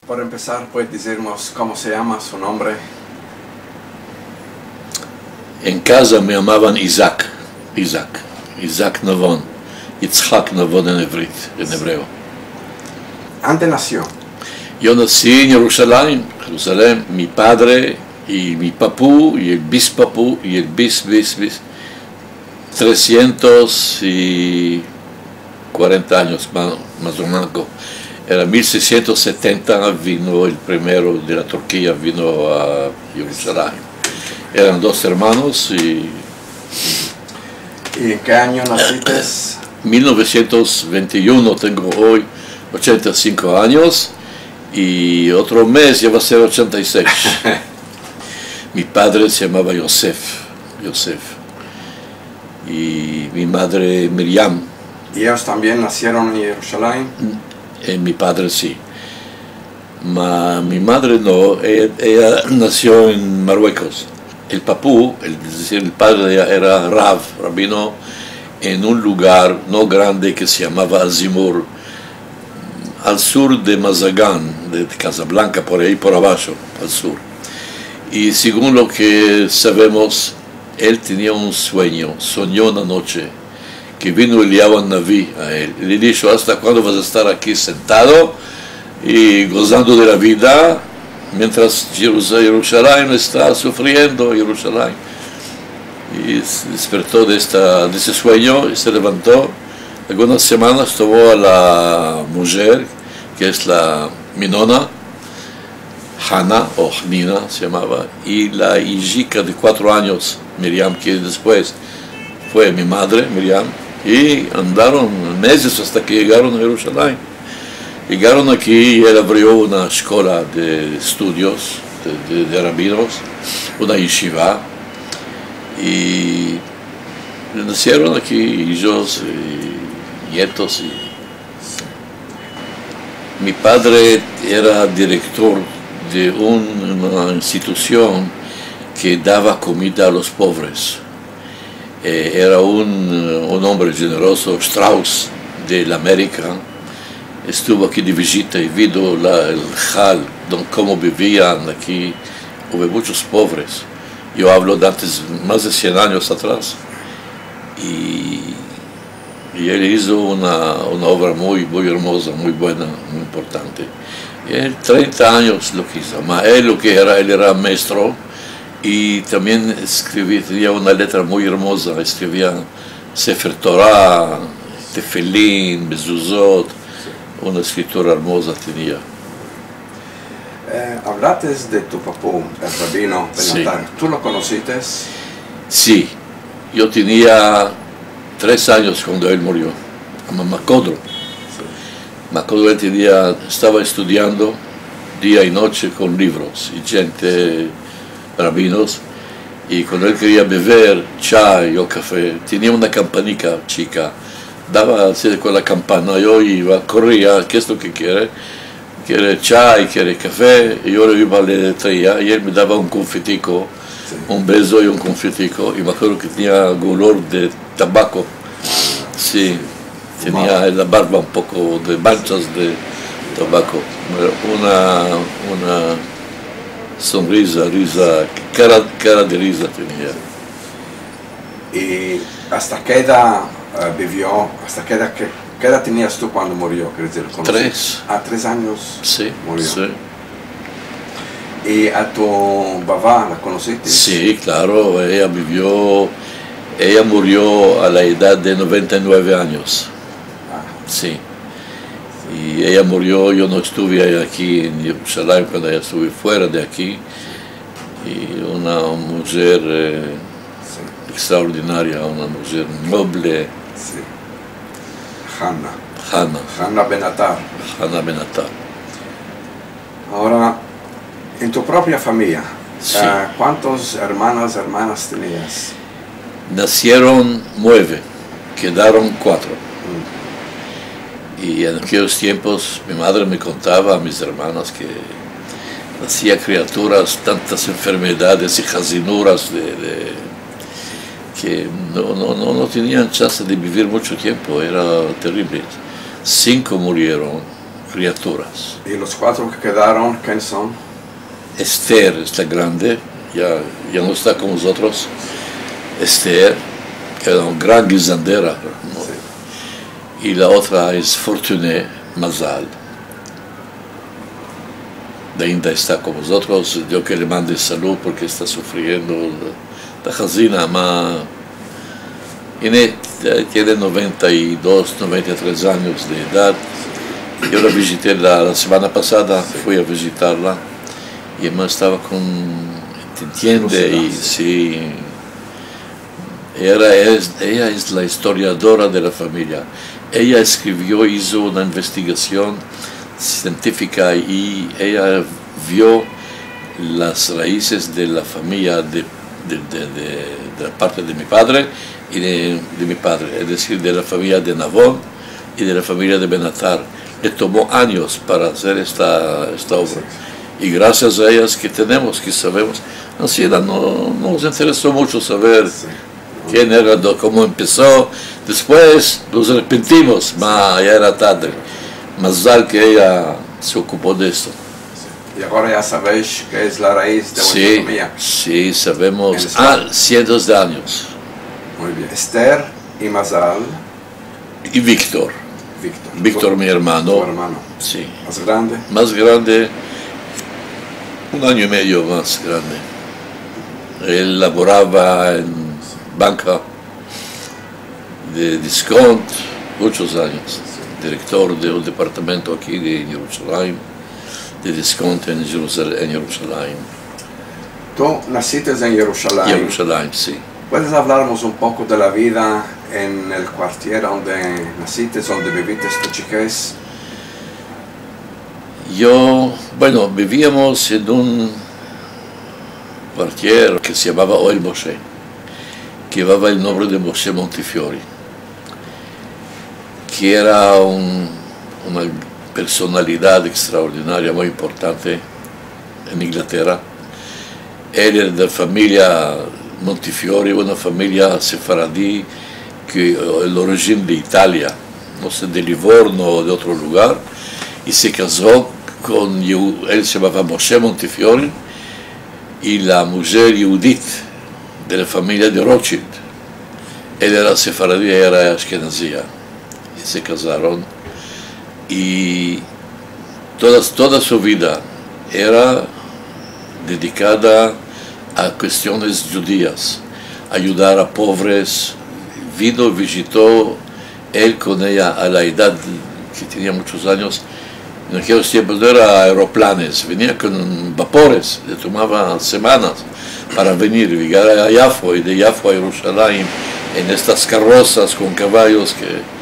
Por empezar, ¿puedes decirnos cómo se llama su nombre? En casa me llamaban Isaac Navon, Yitzhak Navon en hebreo. ¿Dónde nació? Yo nací en Jerusalén, mi padre y mi papú y el bispapú y el bis, 340 años más o menos. Era 1670, vino el primero de la Turquía, vino a Jerusalén. Eran dos hermanos y... ¿Y en qué año naciste? 1921, tengo hoy 85 años y otro mes ya va a ser 86. Mi padre se llamaba Yosef, y mi madre Miriam. ¿Y ellos también nacieron en Jerusalén? Mi padre sí. Mi madre no, ella nació en Marruecos. El papú, es decir, el padre de ella era rabino en un lugar no grande que se llamaba Azimur, al sur de Mazagán, de Casablanca, por ahí por abajo, al sur. Y según lo que sabemos, él tenía un sueño, soñó una noche, que vino Eliyahu Naví a él. Le dijo, ¿hasta cuándo vas a estar aquí sentado y gozando de la vida, mientras Jerusalén está sufriendo, Jerusalén? Y despertó de ese sueño y se levantó. Algunas semanas tomó a la mujer, que es la Minona, Hana o Nina se llamaba, y la hijita de 4 años, Miriam, que después fue mi madre, Miriam, y andaron meses hasta que llegaron a Jerusalén. Llegaron aquí y él abrió una escuela de estudios de rabinos, una yeshiva, y nacieron aquí ellos, nietos. Mi padre era director de una institución que daba comida a los pobres. Era un hombre generoso, Strauss de la América. Estuvo aquí de visita y vio el hall, cómo vivían aquí. Hubo muchos pobres. Yo hablo de antes, más de 100 años atrás. Y él hizo una obra muy hermosa, muy buena, muy importante. Y él 30 años lo quiso. Él era maestro y también tenía una letra muy hermosa. Escribía Sefer Torah, Tefilín, Mezuzot. Una escritura hermosa tenía. Hablaste de tu papú, el rabino Benatar. Sí. ¿Tú lo conociste? Sí, yo tenía 3 años cuando él murió, a Makodro. Makodro estaba estudiando día y noche con libros y gente, rabinos, y cuando él quería beber chai o café, tenía una campanica chica, daba así con la campana, yo iba, corría, ¿qué es lo que quiere? Quiere chai, quiere café, y yo le iba, le traía, y él me daba un confitico, un beso y un confitico, y me acuerdo que tenía olor de tabaco, sí, tenía en la barba un poco de manchas de tabaco, una sonrisa, cara de risa tenía. ¿Y hasta qué edad vivió? ¿Hasta qué edad tenías tú cuando murió? 3. ¿A 3 años? Sí, murió. Sí. ¿Y a tu babá la conociste? Sí, claro, ella murió a la edad de 99 años. Sí. Y ella murió, yo no estuve aquí en Jerusalén cuando ella estuve fuera de aquí. Y una mujer extraordinaria, una mujer noble. Sí. Hana Benatar. Ahora, en tu propia familia, sí. ¿Cuántos hermanas tenías? Nacieron 9, quedaron 4. Y en aquellos tiempos mi madre me contaba a mis hermanas que hacía criaturas, tantas enfermedades y jazinuras que no tenían chance de vivir mucho tiempo, era terrible. 5 murieron, criaturas. ¿Y los 4 que quedaron, quiénes son? Esther es la grande, ya no está con nosotros. Esther, que era una gran guisandera, ¿no? Sí. Y la otra es Fortuné Mazal. Ainda está con nosotros, yo que le mande salud porque está sufriendo la jazina, tiene 92, 93 años de edad. Yo la visité la semana pasada, fui a visitarla y además estaba entiende, y sí, ella es la historiadora de la familia. Ella hizo una investigación científica y ella vio las raíces de la familia de la parte de mi padre y de mi padre, es decir, de la familia de Navón y de la familia de Benatar. Le tomó años para hacer esta obra. Y gracias a ellas que sabemos, así nos interesó mucho saber quién era, cómo empezó. Después nos arrepentimos, ya era tarde. Mazal que ella se ocupó de esto. Y ahora ya sabéis qué es la raíz de vuestra familia. Sí, sabemos. Cientos de años. Muy bien. Esther y Mazal. Y Víctor. Víctor, mi hermano. Tu hermano. Sí. ¿Más grande? Más grande, 1 año y medio más grande. Él laboraba en banca de discount muchos años. Director de un departamento aquí de Jerusalén, de discount en Jerusalén. Tú naciste en Jerusalén. Jerusalén, sí. ¿Puedes hablarnos un poco de la vida en el cuartier donde naciste, donde viviste tu chiquez? Vivíamos en un cuartier que se llamaba Ohel Moshe, que llevaba el nombre de Moshe Montefiore, que era una personalidad extraordinaria, muy importante en Inglaterra. Él era de la familia Montefiore, una familia sefaradí, que el origen de Italia, no sé, de Livorno o de otro lugar, y se casó con, él se llamaba Moshe Montefiore, y la mujer Yehudit, de la familia de Rothschild. Él era sefaradí, era ashkenazía. Se casaron y toda su vida era dedicada a cuestiones judías, ayudar a pobres. Visitó él con ella a la edad que tenía muchos años. En aquellos tiempos no eran aeroplanes, venía con vapores, le tomaba semanas para venir, llegar a Yafo y de Yafo a Jerusalén en estas carrozas con caballos que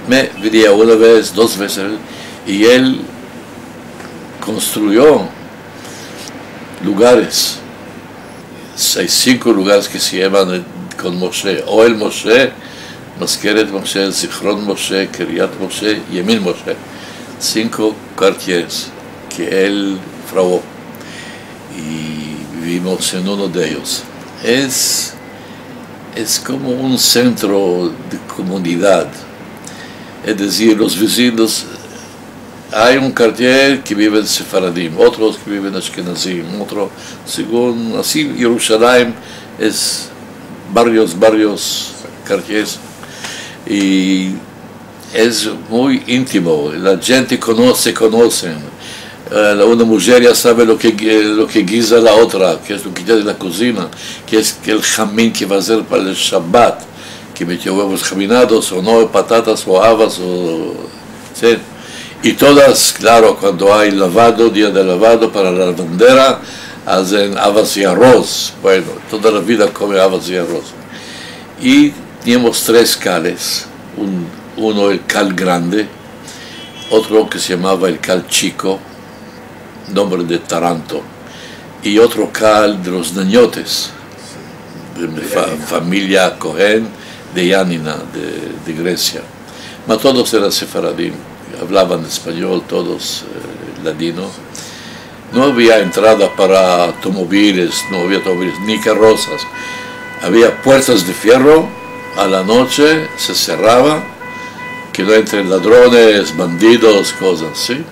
me venía 1 vez, 2 veces, y él construyó lugares. Hay 5 lugares que se llaman con Moshe: Ohel Moshe, Maskeret Moshe, Zichron Moshe, Kiryat Moshe, Yemin Moshe. 5 quartiers que él fraguó y vivimos en uno de ellos. Es como un centro de comunidad. Es decir, los vecinos, hay un quartier que vive en Sefaradim, otros que viven en Ashkenazim, otro, según, así Jerusalén es varios quartiers, y es muy íntimo, la gente conoce, una mujer ya sabe lo que guisa la otra, que es lo que tiene de la cocina, que es el jamín que va a hacer para el Shabbat, que metió huevos jaminados, o no, patatas, o habas, ¿sí? Y todas, claro, cuando hay lavado, día de lavado para la lavandera, hacen habas y arroz. Bueno, toda la vida come habas y arroz. Y teníamos 3 cales, uno el cal grande, otro que se llamaba el cal chico, nombre de Taranto, y otro cal de los Nañotes, de mi familia Cohen, de Yanina, de Grecia. Pero todos eran sefaradim, hablaban español, todos ladino. No había entrada para automóviles, ni carrozas. Había puertas de fierro, a la noche se cerraba que no entren ladrones, bandidos, cosas, ¿sí?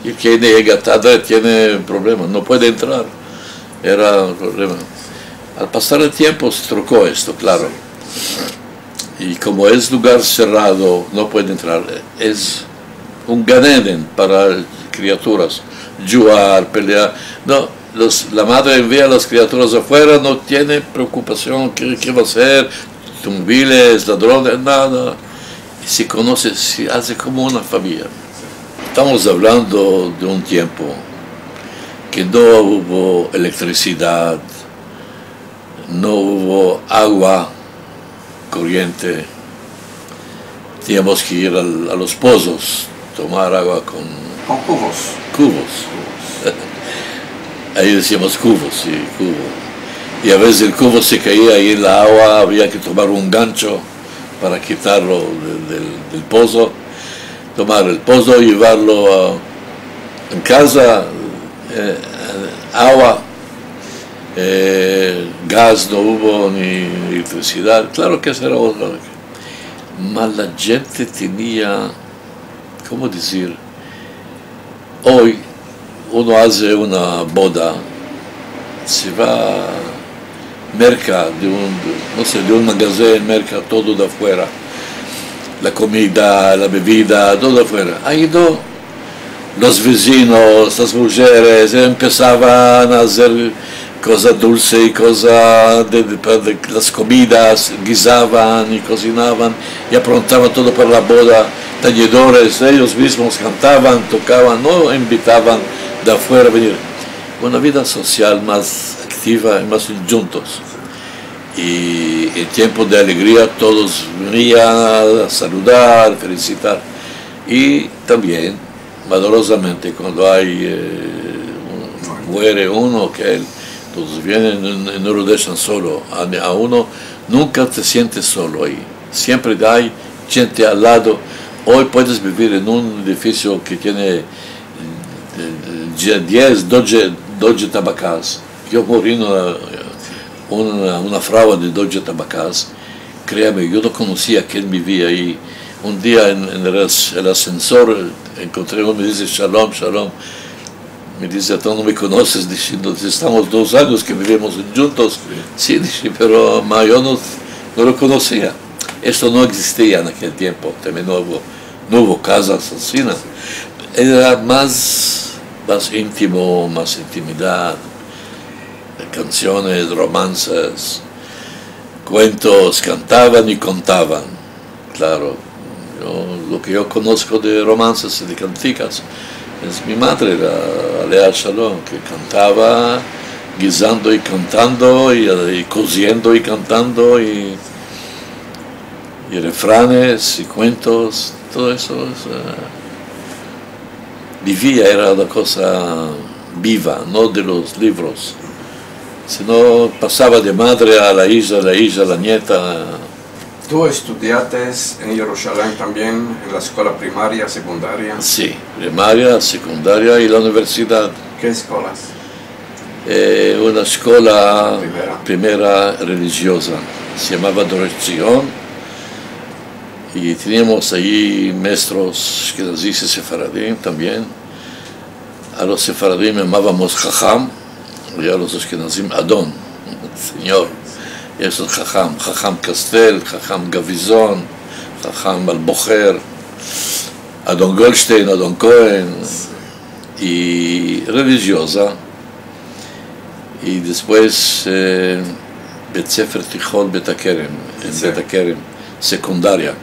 Y quien llega tarde tiene problemas, no puede entrar. Era un problema. Al pasar el tiempo se trocó esto, claro. Y como es lugar cerrado, no puede entrar. Es un Gan Eden para criaturas. Jugar, pelear. No, la madre envía a las criaturas afuera, no tiene preocupación, ¿qué va a hacer? Tumbiles, ladrones, nada. Y se conoce, se hace como una familia. Estamos hablando de un tiempo que no hubo electricidad, no hubo agua corriente, teníamos que ir a los pozos, tomar agua con cubos. Ahí decíamos cubos, sí, cubo. Y a veces el cubo se caía ahí en la agua, había que tomar un gancho para quitarlo del pozo, tomar el pozo, llevarlo en casa, agua, gas no hubo, ni electricidad, claro que eso era otra. Mas la gente tenía, ¿cómo decir? Hoy uno hace una boda, se va merca de un magazine, merca todo de afuera, la comida, la bebida, todo de afuera. Ahí no, los vecinos, las mujeres empezaban a hacer cosas dulces y cosas de las comidas, guisaban y cocinaban y aprontaban todo para la boda, talladores, ellos mismos cantaban, tocaban, no invitaban de afuera a venir. Una vida social más activa y más juntos. Y en tiempos de alegría todos venían a saludar, felicitar. Y también, dolorosamente, cuando muere uno, que todos vienen y no lo dejan solo. A uno nunca te sientes solo ahí. Siempre hay gente al lado. Hoy puedes vivir en un edificio que tiene 10, 12 tabacas. Yo morí una fragua de 12 tabacas. Créame, yo no conocía quién vivía ahí. Un día en el ascensor encontré uno, me dice shalom, shalom. Me dice, tú no me conoces, diciendo, estamos 2 años que vivimos juntos. Sí, dije, pero yo no lo conocía. Esto no existía en aquel tiempo, también no hubo casas así. Era más íntimo, más intimidad, canciones, romances, cuentos, cantaban y contaban. Claro, lo que yo conozco de romances y de canticas es mi madre, la Alea Shalom, que cantaba guisando y cantando y cosiendo y cantando y refranes y cuentos, todo eso vivía, era una cosa viva, no de los libros, sino pasaba de madre a la hija, la nieta. ¿Tú estudiaste en Jerusalén también, en la escuela primaria, secundaria? Sí, primaria, secundaria y la universidad. ¿Qué escuelas? Una escuela primera religiosa, se llamaba Doresh Zion, y teníamos ahí maestros que nos dicen sefaradim también. A los sefaradim llamábamos Jajam, y a los Ashkenazim Adon, señor. Y eso es Jajam Castel, Jajam Gavizón, Jajam Al-Bocher, Adon Goldstein, Adon Cohen, y religiosa. Y después Bet Sefer Tichon Bet Hakerem, en Bet Hakerem, secundaria.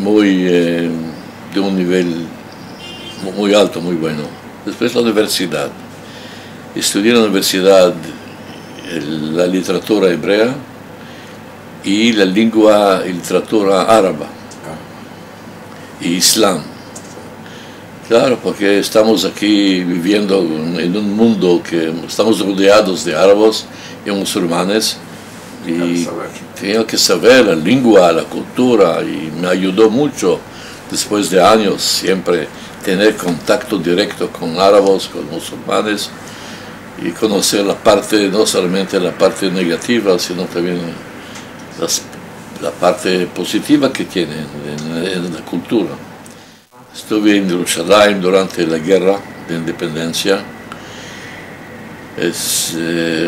De un nivel muy alto, muy bueno. Después la universidad. Estudié en la universidad la literatura hebrea y la lengua y literatura árabe y islam. Claro, porque estamos aquí viviendo en un mundo que estamos rodeados de árabes y musulmanes. Y tenía que saber la lengua, la cultura, y me ayudó mucho después de años siempre tener contacto directo con árabes, con musulmanes, y conocer la parte, no solamente la parte negativa, sino también las la parte positiva que tiene en la cultura. Estuve en Jerusalén durante la guerra de independencia. Es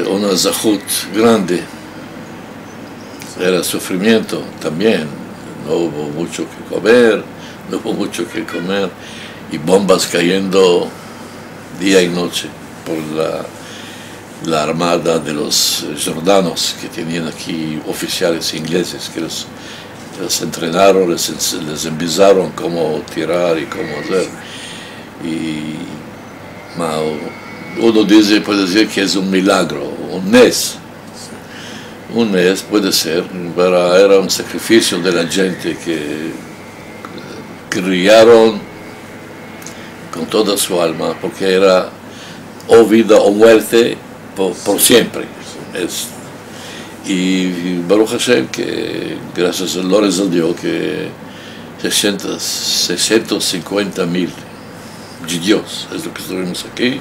una zahut grande. Era sufrimiento también. No hubo mucho que comer, no hubo mucho que comer. Y bombas cayendo día y noche por la armada de los jordanos, que tenían aquí oficiales ingleses que los entrenaron, les envisaron cómo tirar y cómo hacer. Uno puede decir que es un milagro, un nes. Un nes puede ser, pero era un sacrificio de la gente que criaron con toda su alma, porque era o vida o muerte por siempre. Y Baruch Hashem, que gracias a Lores al Dios, que 650,000 judíos es lo que estuvimos aquí,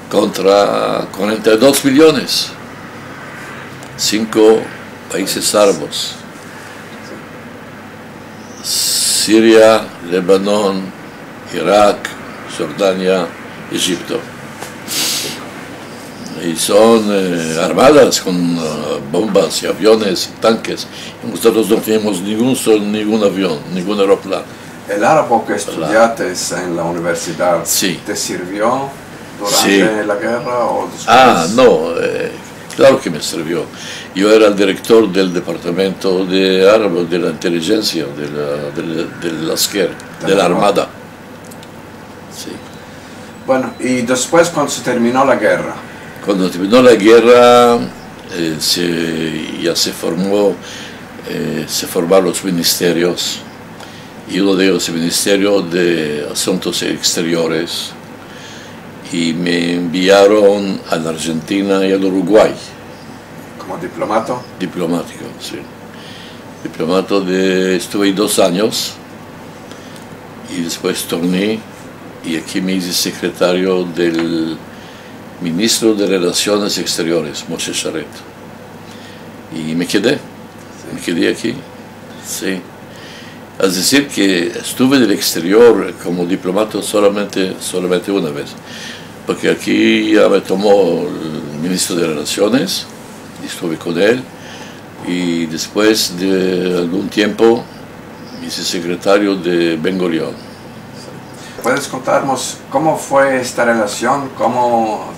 contra 42 millones, 5 países árabes, Siria, Líbano, Irak, Jordania, Egipto. Y son armadas con bombas y aviones y tanques. Y nosotros no tenemos ningún avión, ningún aeroplano. ¿El árabe que estudiaste en la universidad sí. te sirvió durante sí. la guerra o después? No, claro que me sirvió. Yo era el director del departamento de árabe, de la inteligencia, del Asker, de la Armada. Sí. Bueno, y después cuando se terminó la guerra. Cuando terminó la guerra, ya se formaron los ministerios, y uno de ellos el Ministerio de Asuntos Exteriores, y me enviaron a la Argentina y al Uruguay. ¿Como diplomato? Diplomático, sí. Estuve 2 años, y después torné, y aquí me hice secretario del ministro de Relaciones Exteriores, Moshe Sharet. Y me quedé aquí, sí. Es decir, que estuve en el exterior como diplomático solamente una vez, porque aquí ya me tomó el ministro de Relaciones, y estuve con él, y después de algún tiempo me hice secretario de Ben Gurion. ¿Puedes contarnos cómo fue esta relación? ¿Cómo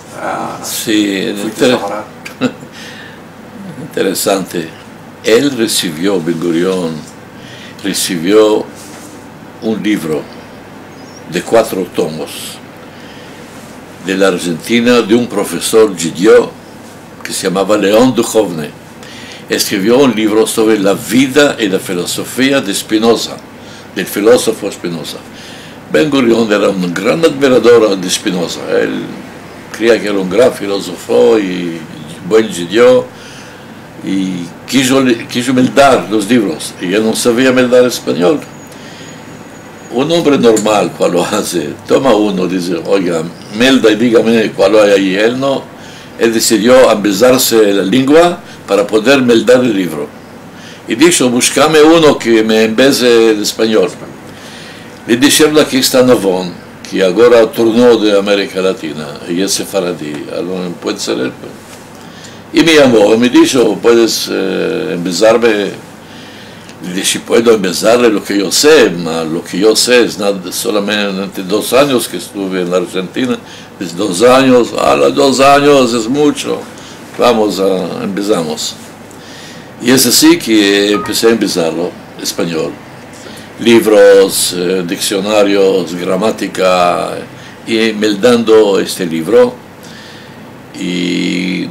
sí, fuiste a trabajar? Interesante. Él recibió, Ben Gurion, recibió un libro de 4 tomos de la Argentina de un profesor judío que se llamaba León Duchovne. Escribió un libro sobre la vida y la filosofía de Spinoza, del filósofo Spinoza. Ben Gurion era un gran admirador de Spinoza. Él creía que era un gran filósofo y buen judío, y quiso meldar los libros, y él no sabía meldar español. Un hombre normal, cuando hace, toma uno, dice, oiga, melda y dígame cuál hay ahí. Él decidió empezarse la lengua para poder meldar el libro. Y dijo, buscame uno que me embese el español. Le dijeron que está Navón, que ahora tornó de América Latina, y es sefaradí, puede ser él. Y me llamó y me dijo, ¿puedes empezarme? Le dije, puedo empezarle lo que yo sé, pero lo que yo sé es solamente 2 años que estuve en la Argentina. Es 2 años, los 2 años es mucho. Empezamos. Y es así que empecé a empezarlo, español. Libros, diccionarios, gramática, y meldando este libro. Y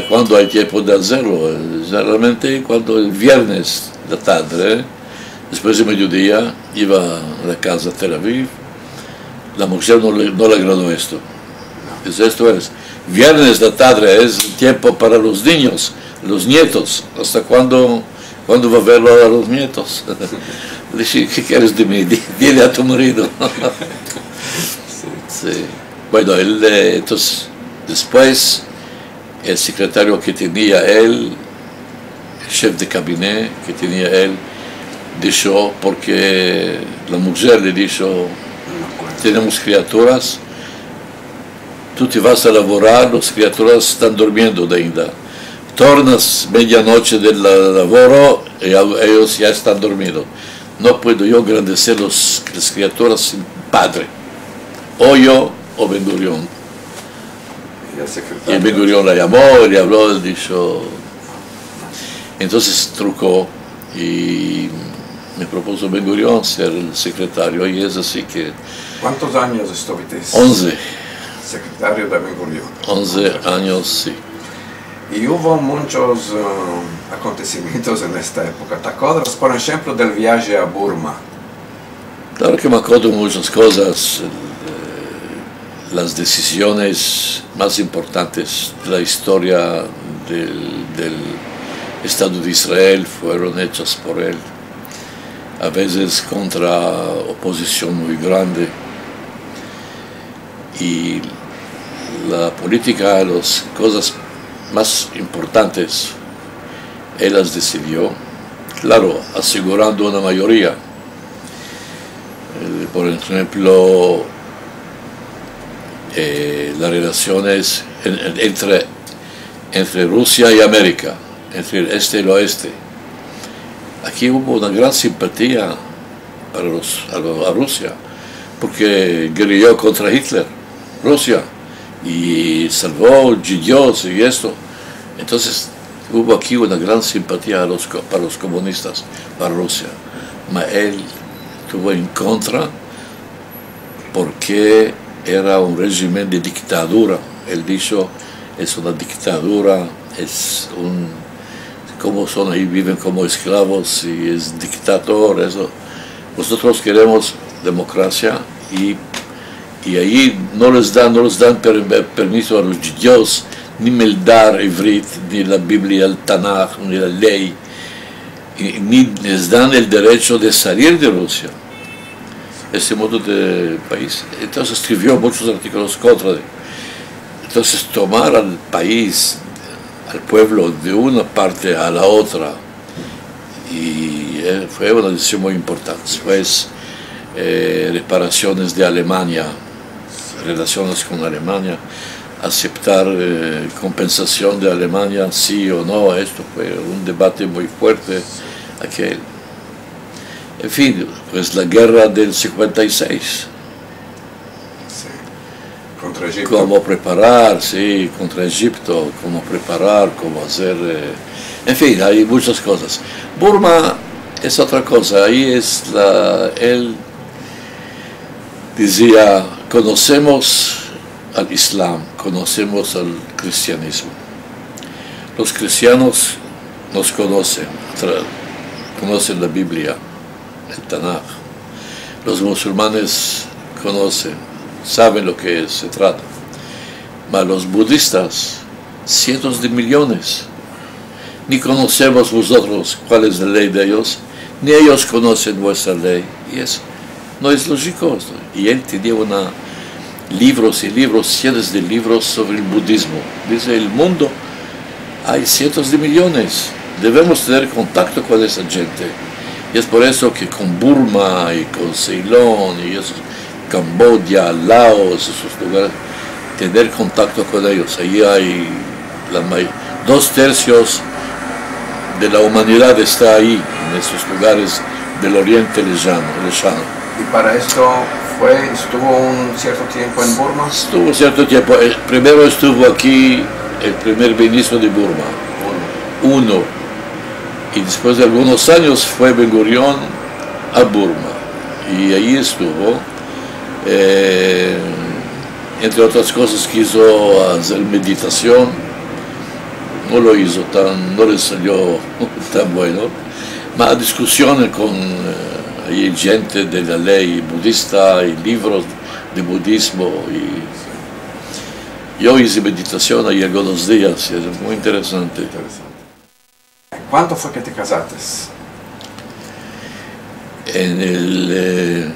cuando hay tiempo de hacerlo, generalmente cuando el viernes de la tarde, después de mediodía, iba a la casa de Tel Aviv, la mujer no le agradó esto. Esto es, viernes de la tarde es tiempo para los niños, los nietos. ¿Hasta cuándo va a verlo a los nietos? Le dije, ¿qué quieres de mí? Dile a tu marido. Sí. Bueno, entonces, después, el secretario que tenía él el chef de cabinet que tenía él, dijo, porque la mujer le dijo, tenemos criaturas, tú te vas a laborar, las criaturas están durmiendo ainda. Tornas medianoche del laboro y ellos ya están dormidos. No puedo yo engrandecer las criaturas sin padre, o yo o Ben Gurión. Y el Ben Gurión la llamó, le habló, le dijo. Entonces trucó y me propuso Ben Gurión ser el secretario, y es así que... ¿Cuántos años estuviste? 11. Secretario de Ben Gurión. 11 años, sí. Y hubo muchos acontecimientos en esta época. ¿Te acuerdas, por ejemplo, del viaje a Burma? Claro que me acuerdo muchas cosas. Las decisiones más importantes de la historia del Estado de Israel fueron hechas por él, a veces contra oposición muy grande. Y la política, las cosas más importantes, él las decidió, claro, asegurando una mayoría. Por ejemplo, las relaciones entre Rusia y América, entre el este y el oeste. Aquí hubo una gran simpatía a Rusia, porque guerrilló contra Hitler, Rusia, y salvó judíos y esto. Entonces hubo aquí una gran simpatía para los comunistas, para Rusia. Pero él estuvo en contra porque era un régimen de dictadura. Él dijo, es una dictadura, es un... como son ahí, viven como esclavos y es dictador, eso. Nosotros queremos democracia y ahí no les dan permiso a los judíos ni Meldar Ivrit, ni la Biblia, el Tanaj, ni la ley, ni les dan el derecho de salir de Rusia, ese modo de país. Entonces escribió muchos artículos contra de. Entonces tomar al país, al pueblo, de una parte a la otra, y fue una decisión muy importante. Después, reparaciones de Alemania, relaciones con Alemania, aceptar compensación de Alemania, sí o no. Esto fue un debate muy fuerte aquel. En fin, pues la guerra del 56. Sí. Contra Egipto. Cómo preparar, sí, contra Egipto, cómo preparar, cómo hacer... en fin, hay muchas cosas. Burma es otra cosa, ahí es él decía, conocemos al Islam, conocemos al cristianismo. Los cristianos nos conocen la Biblia, el Tanaj. Los musulmanes conocen, saben lo que se trata. Pero los budistas, cientos de millones, ni conocemos vosotros cuál es la ley de ellos, ni ellos conocen vuestra ley. Y eso no es lógico. Y él tenía libros y libros, cientos de libros sobre el budismo. Dice, el mundo hay cientos de millones, debemos tener contacto con esa gente. Y es por eso que con Burma y con Ceilón y eso, Camboya, Laos, esos lugares, tener contacto con ellos. Ahí hay 2/3 de la humanidad está ahí, en esos lugares del Oriente lejano. Y para esto estuvo un cierto tiempo en Burma. Estuvo cierto tiempo. Primero estuvo aquí el primer ministro de Burma, uno. Y después de algunos años fue Ben Gurión a Burma. Y ahí estuvo. Entre otras cosas quiso hacer meditación. No lo hizo no le salió tan bueno. Más discusiones con hay gente de la ley budista y libros de budismo. Y yo hice meditación ahí algunos días, y es muy interesante. ¿Cuándo fue que te casaste? En el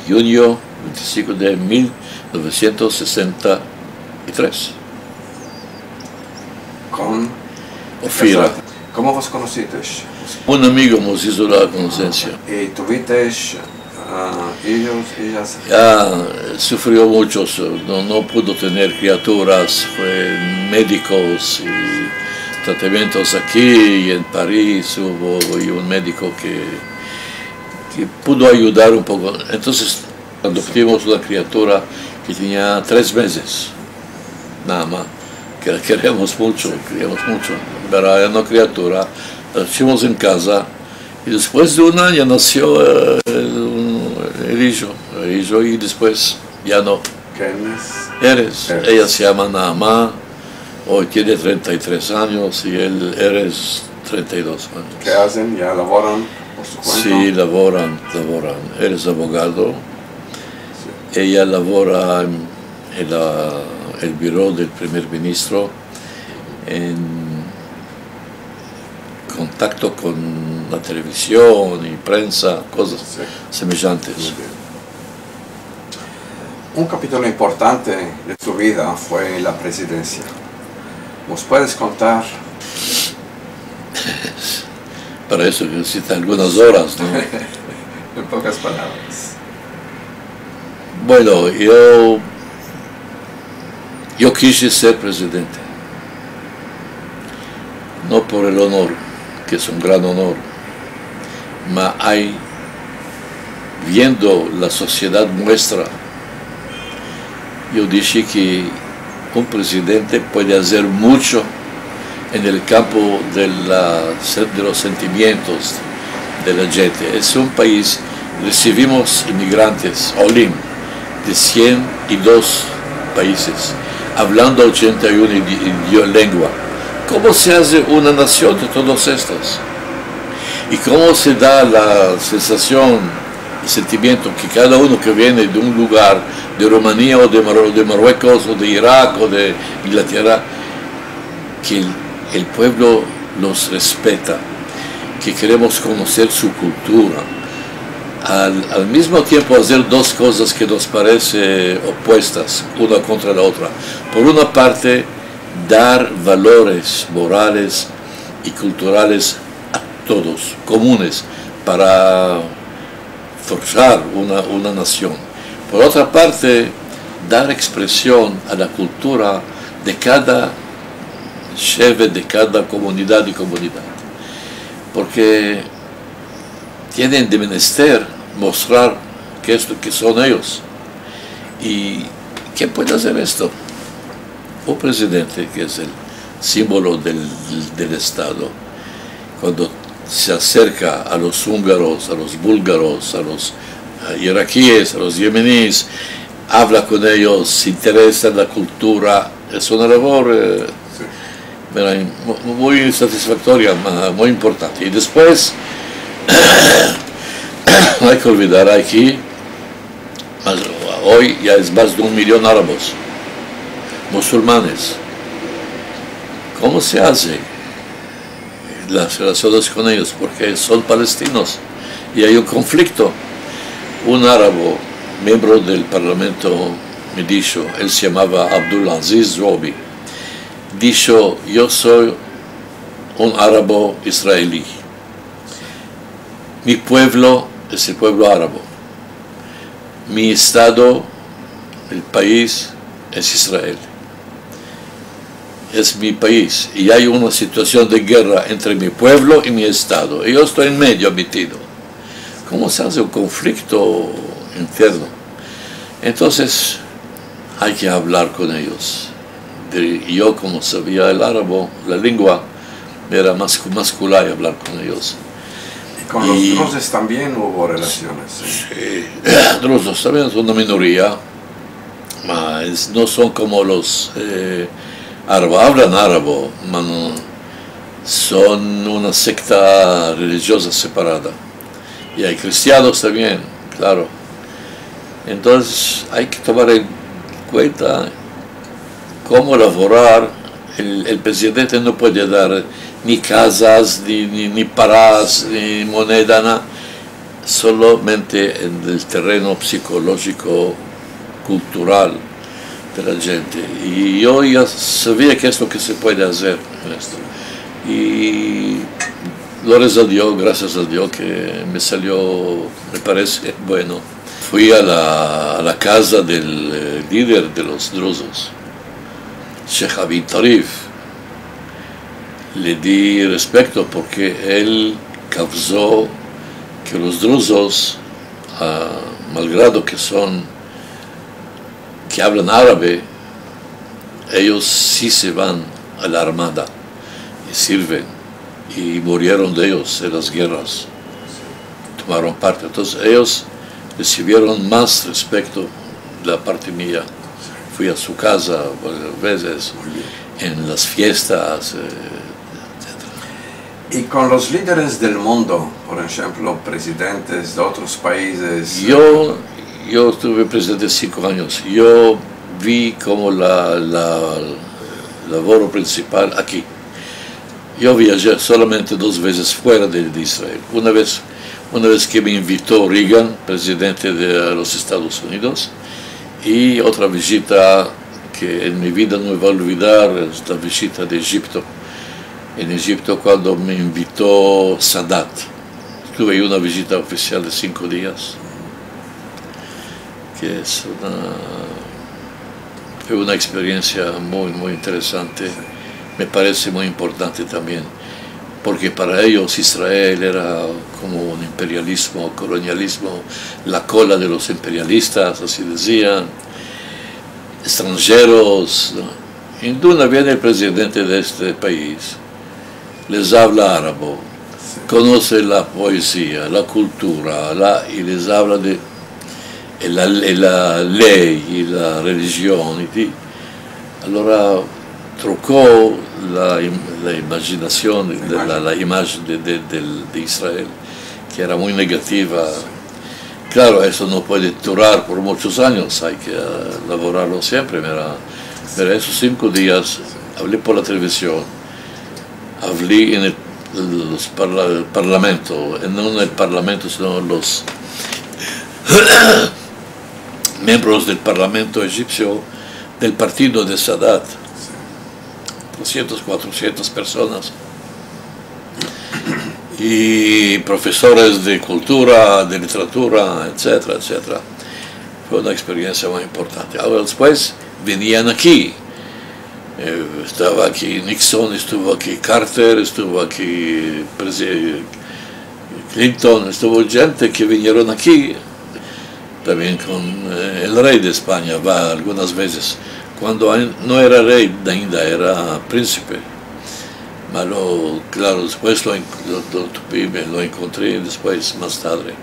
junio 25 de 1963. Ofira. ¿Cómo vos conocisteis? Un amigo nos hizo la conocencia. ¿Y tuvisteis ellas? Ya sufrió mucho, no pudo tener criaturas, fue médicos y tratamientos aquí y en París hubo y un médico que pudo ayudar un poco. Entonces adoptamos una criatura que tenía 3 meses, nada más, que la queríamos mucho, pero era una criatura, la hicimos en casa y después de un año nació el hijo y después ya no. Eres. Ella se llama Naamá, hoy tiene 33 años y él Eres 32 años. ¿Qué hacen? ¿Ya laboran por su cuenta? Sí, laboran. Él es abogado. Sí. Ella labora en el Buró del Primer Ministro en contacto con la televisión y prensa, cosas semejantes. Un capítulo importante de tu vida fue la presidencia. ¿Nos puedes contar? Para eso necesita algunas horas, ¿no? En pocas palabras. Bueno, yo quise ser presidente, no por el honor, que es un gran honor, mas viendo la sociedad nuestra, yo dije que un presidente puede hacer mucho en el campo de los sentimientos de la gente. Es un país, recibimos inmigrantes, de 102 países, hablando 81 lenguas. ¿Cómo se hace una nación de todos estos? ¿Y cómo se da la sensación y sentimiento que cada uno que viene de un lugar, de Rumanía o de Marruecos o de Irak o de Inglaterra, que el pueblo los respeta, que queremos conocer su cultura, al mismo tiempo hacer dos cosas que nos parecen opuestas una contra la otra? Por una parte, dar valores morales y culturales a todos, comunes, para forjar una nación. Por otra parte, dar expresión a la cultura de cada jefe, de cada comunidad y comunidad, porque tienen de menester mostrar que son ellos. ¿Y quién puede hacer esto? Un presidente, que es el símbolo del Estado, cuando se acerca a los húngaros, a los búlgaros, a los iraquíes, a los yemeníes, habla con ellos, se interesa en la cultura, es una labor muy satisfactoria, muy importante. Y después, no hay que olvidar aquí, hoy ya es más de 1 millón de árabes, musulmanes. ¿Cómo se hace las relaciones con ellos? Porque son palestinos y hay un conflicto. Un árabe, miembro del parlamento, me dijo, él se llamaba Abdulaziz Robi, dijo: yo soy un árabe israelí, mi pueblo es el pueblo árabe, mi estado, el país, es Israel, es mi país, y hay una situación de guerra entre mi pueblo y mi estado, y yo estoy en medio metido. ¿Cómo se hace un conflicto interno? Entonces hay que hablar con ellos. Yo, como sabía el árabe, la lengua, era más y hablar con ellos. ¿Y con los druses también hubo relaciones? Sí, los druses también son una minoría, no son como los árabes, hablan árabe, pero son una secta religiosa separada. Y hay cristianos también, claro. Entonces hay que tomar en cuenta cómo elaborar. El presidente no puede dar ni casas, ni paras, ni moneda, nada, solamente en el terreno psicológico, cultural de la gente. Y yo ya sabía que es lo que se puede hacer en esto. y gloria a Dios, gracias a Dios que me salió, me parece bueno. Fui a la casa del líder de los drusos, Sheikh Abid Tarif. Le di respeto porque él causó que los drusos, malgrado que hablan árabe, ellos sí se van a la armada y sirven, y murieron de ellos en las guerras, tomaron parte. Entonces ellos recibieron más respeto de la parte mía. Fui a su casa varias veces, en las fiestas, Y con los líderes del mundo, por ejemplo, presidentes de otros países. Yo estuve presidente 5 años. Yo vi como la labor principal aquí. Yo viajé solamente 2 veces fuera de Israel. Una vez que me invitó Reagan, presidente de los Estados Unidos, y otra visita que en mi vida no me va a olvidar, es la visita de Egipto. En Egipto, cuando me invitó Sadat, tuve una visita oficial de 5 días, que fue una experiencia muy interesante. Me parece muy importante también, porque para ellos Israel era como un imperialismo, colonialismo, la cola de los imperialistas, así decían, extranjeros, ¿no? En Duna viene el presidente de este país, les habla árabe, conoce la poesía, la cultura, y les habla de la ley y la religión. Allora trucó la imaginación, la imagen de Israel, que era muy negativa. Claro, eso no puede durar por muchos años, hay que elaborarlo siempre. Pero esos 5 días hablé por la televisión, hablé en el parlamento, no en el parlamento, sino los miembros del parlamento egipcio del partido de Sadat, 300, 400 personas, y profesores de cultura, de literatura, etcétera, etcétera. Fue una experiencia muy importante. Ahora después venían aquí. Estaba aquí Nixon, estuvo aquí Carter, estuvo aquí Clinton, estuvo gente que vinieron aquí, también con el rey de España, va algunas veces, cuando no era rey ainda, era príncipe. Pero claro, después lo encontré después, más tarde.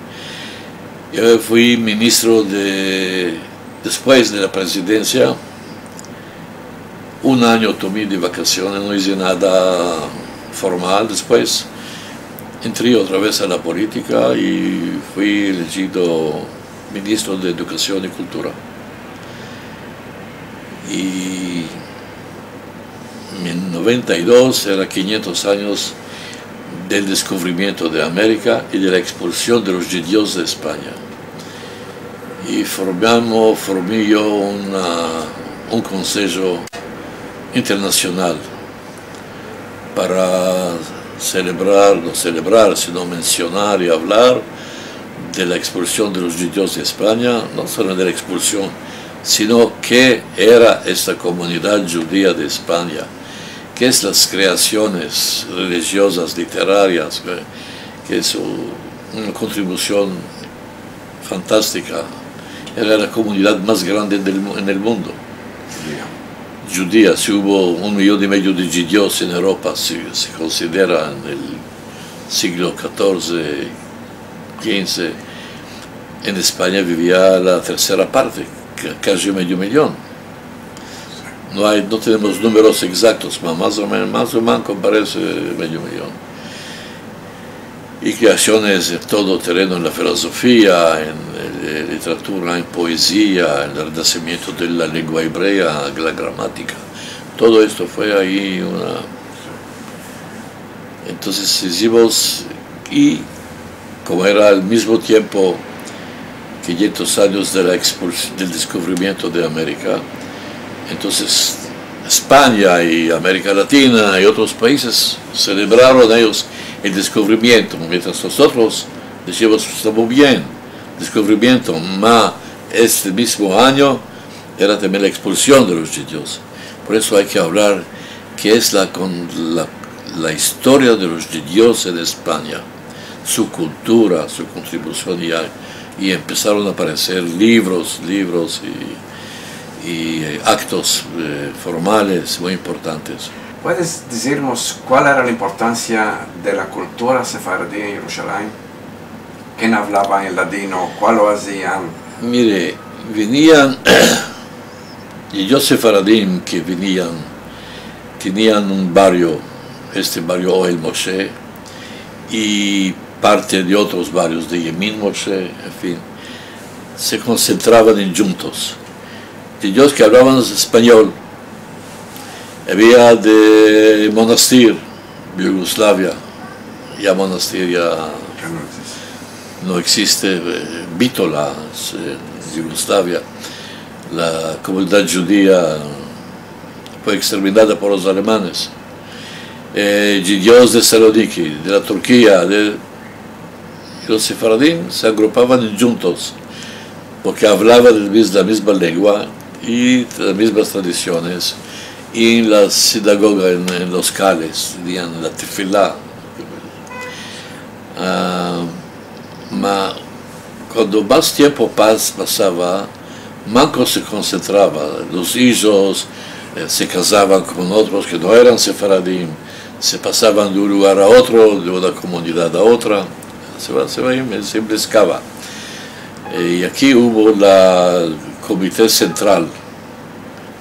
Yo fui ministro después de la presidencia. 1 año tomé de vacaciones, no hice nada formal. Después entré otra vez a la política y fui elegido ministro de Educación y Cultura. Y en 92 era 500 años del descubrimiento de América y de la expulsión de los judíos de España. Y formé yo un consejo internacional para no celebrar, sino mencionar y hablar de la expulsión de los judíos de España, no solo de la expulsión, sino qué era esta comunidad judía de España, qué es las creaciones religiosas, literarias, que es una contribución fantástica. Era la comunidad más grande en el mundo. Judía, si hubo 1,5 millones de judíos en Europa, se considera en el siglo XIV, XV, en España vivía la tercera parte, casi 500 000. No tenemos números exactos, pero más o menos parece 500 000. Y creaciones de todo terreno en la filosofía, en literatura, en poesía, en el renacimiento de la lengua hebrea, la gramática. Todo esto fue ahí Entonces hicimos, y como era al mismo tiempo 500 años del descubrimiento de América, entonces España y América Latina y otros países celebraron ellos el descubrimiento, mientras nosotros decíamos estamos bien, descubrimiento, mas este mismo año era también la expulsión de los judíos. Por eso hay que hablar que es la historia de los judíos en España, su cultura, su contribución, y empezaron a aparecer libros y actos formales muy importantes. ¿Puedes decirnos cuál era la importancia de la cultura sefardí en Jerusalén? ¿Quién hablaba en ladino? ¿Cuál lo hacían? Mire, venían, y yo sefaradim que venían, tenían un barrio, este barrio Ohel Moshe, y parte de otros barrios de Yemin Moshe, en fin, se concentraban en juntos. Ellos que hablaban español, había de Monastir, Yugoslavia, ya Monastir ya no existe, Bitola, Yugoslavia, la comunidad judía fue exterminada por los alemanes, judíos de Saloniki, de la Turquía, los sefaradim se agrupaban juntos, porque hablaban la misma lengua y las mismas tradiciones, y en la sinagoga, en los cales, en la tefilá. Cuando más tiempo pasaba, más se concentraba. Los hijos se casaban con otros que no eran sefaradim, se pasaban de un lugar a otro, de una comunidad a otra, se embrescaba. Y aquí hubo la comité central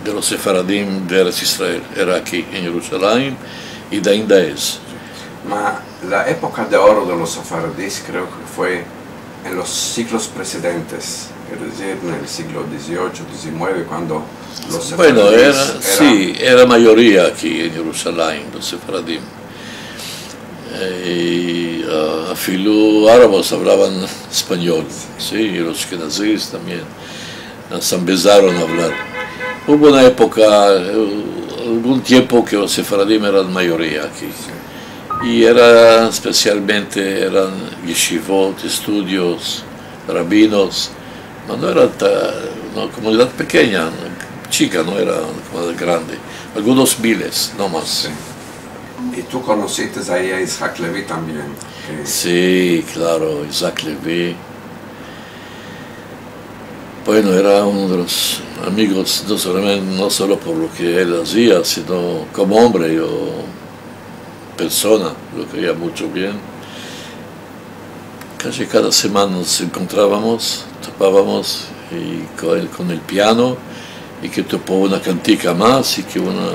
de los sefaradim de Eretz Israel, era aquí en Jerusalén y de ainda es. La época de oro de los sefardíes creo que fue en los siglos precedentes, es decir, en el siglo XVIII, XIX, cuando los sefardíes era mayoría aquí en Jerusalén, los sefaradim. Y afilú árabes hablaban español, sí, y los ashkenazíes también se empezaron a hablar. Hubo una época, algún tiempo que los sefaradim eran mayoría aquí, y eran yeshivot, estudios, rabinos, pero no era una comunidad pequeña, chica, no era una comunidad grande, algunos miles, no más. Sí. ¿Y tú conociste ahí a Isaac Leví también? Sí, claro, Isaac Leví. Bueno, era uno de los amigos, no solo por lo que él hacía, sino como hombre o persona, lo quería mucho bien. Casi cada semana nos encontrábamos, topábamos y con el piano, y que topó una cantica más y que una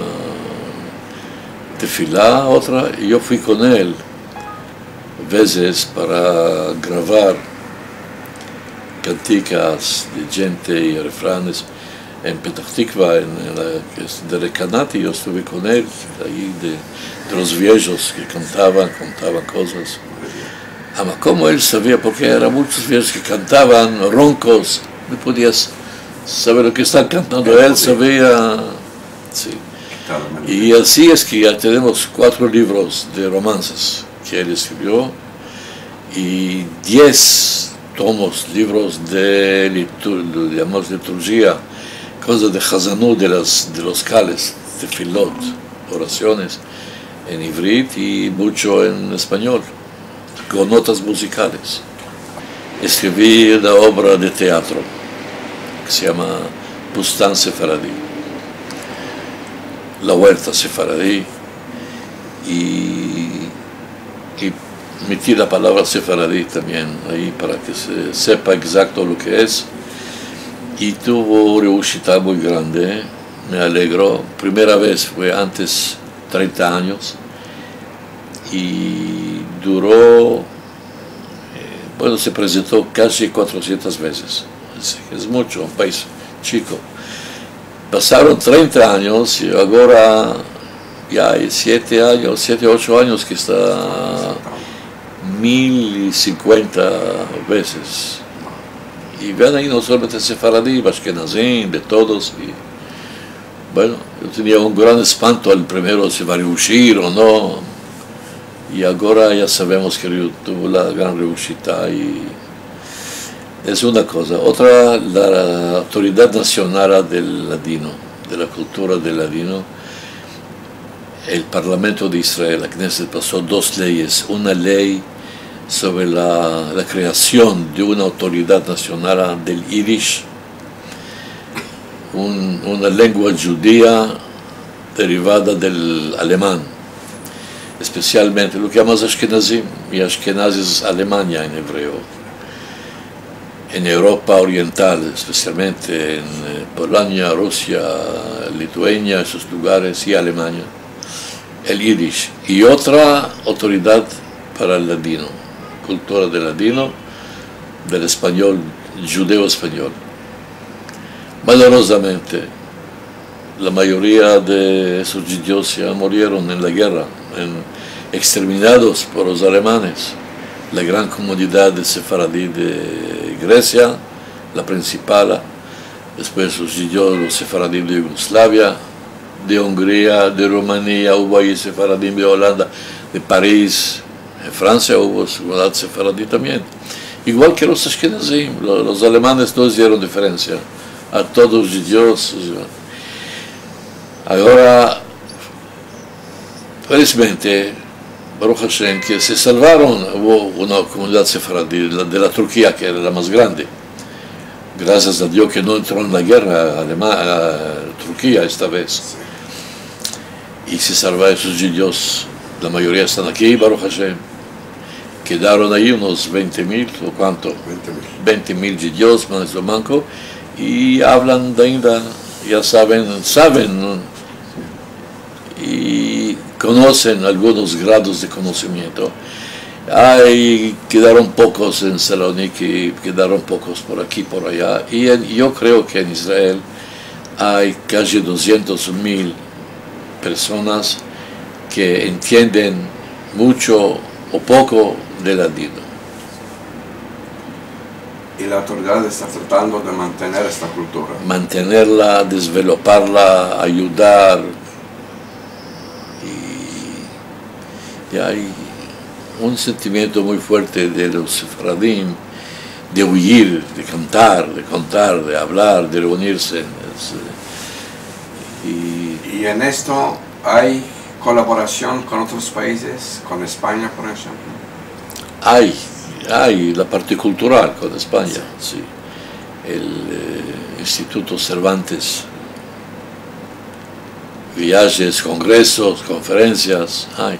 tefilá, otra, y yo fui con él a veces para grabar canticas de gente y refranes en Petah Tikva, de Recanati. Yo estuve con él ahí de los viejos que contaban cosas. Ama como él sabía, porque eran muchos viejos que cantaban roncos, no podías saber lo que están cantando, él sabía, sí. Y así es que ya tenemos 4 libros de romances que él escribió y 10 tomos, libros de liturgia, cosas de Hazanú, de los cales, de filot, oraciones en ivrit y mucho en español, con notas musicales. Escribí una obra de teatro que se llama Bustan Sefaradí, La Huerta Sefaradí, y metí la palabra sefaradí también ahí para que se sepa exacto lo que es, y tuvo una reúshita muy grande, me alegro. Primera vez fue antes 30 años y duró, bueno, se presentó casi 400 veces, es mucho, un país chico. Pasaron 30 años y ahora ya hay 7, 8 años que está 1050 veces. Y ven ahí no solamente sefaradí, ashkenazim, de todos, y Bueno, yo tenía un gran espanto al primero si va a reuscir o no, y ahora ya sabemos que tuvo la gran riuscita y es una cosa. Otra, la Autoridad Nacional del Ladino, de la cultura del ladino, el Parlamento de Israel, la Knesset, pasó dos leyes. Una ley sobre la creación de una autoridad nacional del Yiddish, una lengua judía derivada del alemán, especialmente lo que llamas Ashkenazim, y Ashkenaz es Alemania en hebreo. En Europa Oriental, especialmente en Polonia, Rusia, Lituania, esos lugares, y Alemania, el Yiddish. Y otra autoridad para el ladino, cultura del ladino, del español, judeo español. Valorosamente, la mayoría de esos judíos ya murieron en la guerra, exterminados por los alemanes. La gran comunidad de sefaradí de Grecia, la principal, después los judíos, los sefaradí de Yugoslavia, de Hungría, de Rumanía, hubo ahí sefaradí de Holanda, de París, en Francia hubo comunidad sefaradí también. Igual que los ashkenazim, los alemanes no hicieron diferencia, a todos los judíos. Ahora, felizmente, Baruch Hashem, que se salvaron, hubo una comunidad sefaradí de la Turquía, que era la más grande. Gracias a Dios que no entró en la guerra a Turquía esta vez. Y se salvaron esos judíos, la mayoría están aquí, Baruch Hashem. Quedaron ahí unos 20.000, ¿o cuánto? 20.000 judíos, maestro Manco, y hablan ainda, ya saben, ¿no? Y conocen algunos grados de conocimiento. Quedaron pocos en Saloniki, quedaron pocos por aquí, por allá. Y yo creo que en Israel hay casi 200.000 personas que entienden mucho o poco de ladino. Y la autoridad está tratando de mantener esta cultura. Mantenerla, desveloparla, ayudar. Y hay un sentimiento muy fuerte de los sefaradim de huir, de cantar, de contar, de hablar, de reunirse. Y en esto hay colaboración con otros países, con España, por ejemplo. Hay la parte cultural con España, sí. El Instituto Cervantes, viajes, congresos, conferencias, hay.